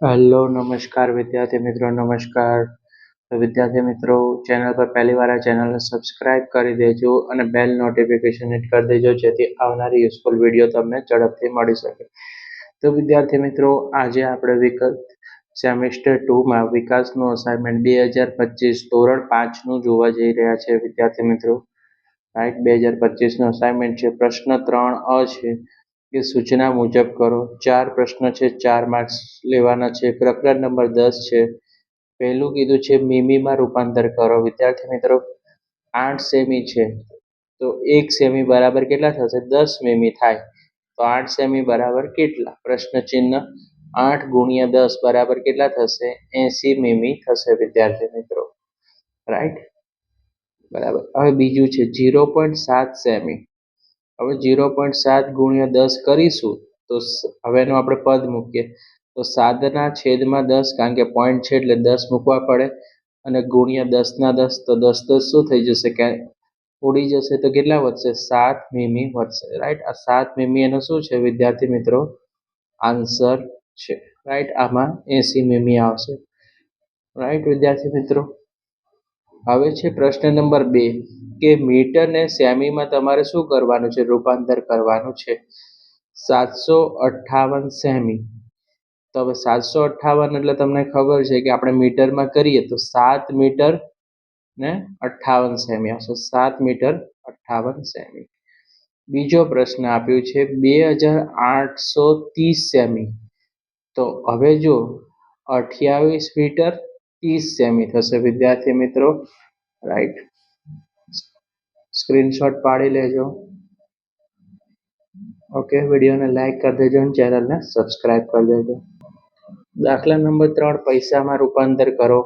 Hello નમસ્કાર વિદ્યાર્થી મિત્રો નમસ્કાર. તો વિદ્યાર્થી મિત્રો, ચેનલ પર પહેલી વાર આ ચેનલને સબસ્ક્રાઇબ કરી દેજો અને બેલ નોટિફિકેશન હિટ કરી દેજો, જેથી આવનારી યુઝફુલ વિડીયો તમને ઝડપથી મળી શકે. તો વિદ્યાર્થી મિત્રો, આજે આપણે સેમિસ્ટર 2માં વિકાસનું અસાઇનમેન્ટ 2025 ધોરણ 5નું જોવા જઈ રહ્યા છે. વિદ્યાર્થી મિત્રો, રાઈટ, 2025નું અસાઇનમેન્ટ છે. પ્રશ્ન 3 છે કે સૂચના મુજબ કરો. 4 પ્રશ્ન છે, 4 માર્ક્સ લેવાના છે. પ્રકરણ નંબર 10 છે. પહેલું કીધું છે મીમીમાં રૂપાંતર કરો. વિદ્યાર્થી મિત્રો, 8 સેમી છે તો 1 સેમી બરાબર કેટલા થશે? 10 મીમી થાય. તો 8 સેમી બરાબર કેટલા? પ્રશ્ન ચિહ્ન. 8 ગુણ્યા 10 બરાબર કેટલા થશે? 80 મીમી થશે. વિદ્યાર્થી મિત્રો, રાઈટ, બરાબર. હવે બીજું છે 0.7 સેમી. હવે 0.7 ગુણ્યા 10 કરીશું તો હવે એનું આપણે પદ મૂકીએ તો 7 ના છેદમાં 10, કારણ કે પોઈન્ટ છે એટલે 10 મૂકવા પડે, અને ગુણ્યા 10 ના 10, તો 10 10 શું થઈ જશે? કે ઉડી જશે તો કેટલા વધશે? 7 મીમી વધશે. રાઈટ, આ 7 મીમી એનો શું છે વિદ્યાર્થી મિત્રો? આન્સર છે. રાઈટ, આમાં 80 મીમી આવશે. રાઈટ વિદ્યાર્થી મિત્રો, હવે છે પ્રશ્ન નંબર 2 કે મીટર ને સેમીમાં તમારે શું કરવાનું છે? રૂપાંતર કરવાનું છે. 758 સેમી. તો હવે 758 એટલે તમને ખબર છે કે આપણે મીટરમાં કરીએ તો 7 મીટર ને 58 સેમી આવશે. 7 મીટર 58 સેમી. બીજો પ્રશ્ન આપ્યું છે 2830 સેમી. તો હવે જો 28 મીટર 30 સેમી થશે. વિદ્યાર્થી મિત્રો, રાઈટ, સ્ક્રીનશોટ પાડી લેજો. ઓકે, વિડીયોને લાઈક કરી દેજો અને ચેનલને સબસ્ક્રાઇબ કરી દેજો. દાખલા નંબર 3, પૈસામાં રૂપાંતર કરો.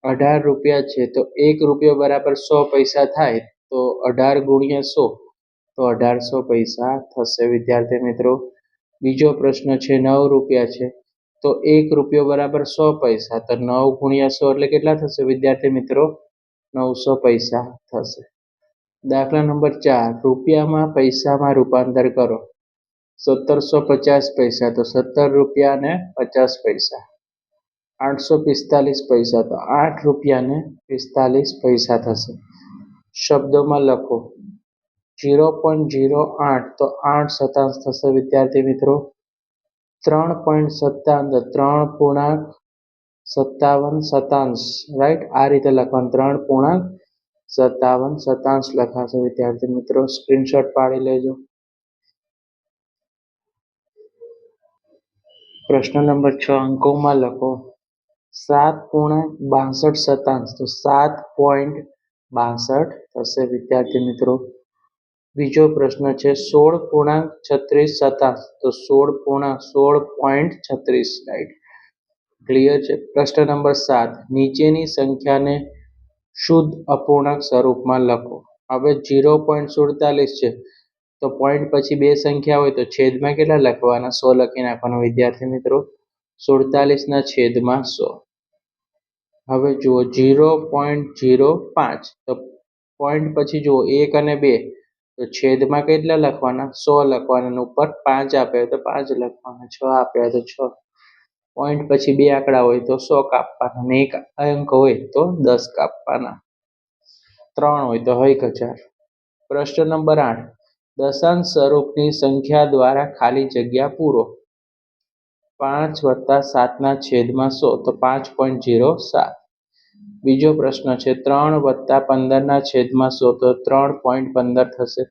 18 રૂપિયા છે તો 1 રૂપિયો બરાબર 100 પૈસા થાય. તો 18 ગુણ્યા 100 તો 1800 પૈસા થશે. વિદ્યાર્થી મિત્રો, બીજો પ્રશ્ન છે 9 રૂપિયા છે તો 1 રૂપિયો બરાબર 100 પૈસા. તો 9 ગુણ્યા 100 એટલે કેટલા થશે? વિદ્યાર્થી મિત્રો, 900 પૈસા થશે. દાખલા નંબર 4, રૂપિયામાં પૈસામાં રૂપાંતર કરો. 1750 પૈસા તો 17 રૂપિયા ને 50 પૈસા. 845 પૈસા તો 8 રૂપિયા ને 45 પૈસા થશે. શબ્દોમાં લખો. 0.08 તો 8 શતાંશ થશે. વિદ્યાર્થી મિત્રો, 3.57 તો 3.57 શતાંશ. રાઈટ, આ રીતે લખવાનું. 3.57 શતાંશ લખાશે. વિદ્યાર્થી મિત્રો, સ્ક્રીનશોટ પાડી લેજો. પ્રશ્ન નંબર 6 અંકોમાં લખો. 7.62 શતાંશ તો 7.62 થશે. વિદ્યાર્થી મિત્રો, બીજો પ્રશ્ન છે 16.36 શતાંશ તો 16.36. રાઈટ, ક્લિયર છે. પ્રશ્ન નંબર 7, નીચેની સંખ્યાને શુદ્ધ અપૂર્ણાંક સ્વરૂપમાં લખો. હવે 0.47 છે તો પોઈન્ટ પછી 2 સંખ્યા હોય તો છેદમાં કેટલા લખવાના? 100 લખી નાખવાના. વિદ્યાર્થી મિત્રો, 47 ના છેદમાં 100. હવે જુઓ 0.05 તો પોઈન્ટ પછી જુઓ 1 અને 2 તો છેદમાં કેટલા લખવાના? 100 લખવાના. ઉપર 5 આપ્યા તો 5 લખવાના, 6 આપ્યા તો 6. પોઈન્ટ પછી 2 આંકડા હોય તો 100 કાપવાના, અને 1 અંક હોય તો 10 કાપવાના, 3 હોય તો 1000. પ્રશ્ન નંબર 8, દશાંશ સ્વરૂપની સંખ્યા દ્વારા ખાલી જગ્યા પૂરો. 5 + 7 ના છેદમાં 100 તો 5.07. બીજો પ્રશ્ન છે 3 + 15 ના છેદમાં 100 તો 3.15 થશે.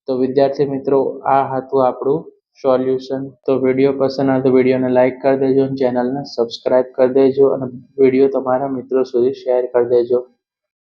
તો વિદ્યાર્થી મિત્રો, આ હતું આપણું સોલ્યુશન. તો વિડીયો પસંદ આવે તો વિડીયોને લાઈક કરી દેજો, ચેનલને સબસ્ક્રાઇબ કરી દેજો અને વિડીયો તમારા મિત્રો સુધી શેર કરી દેજો.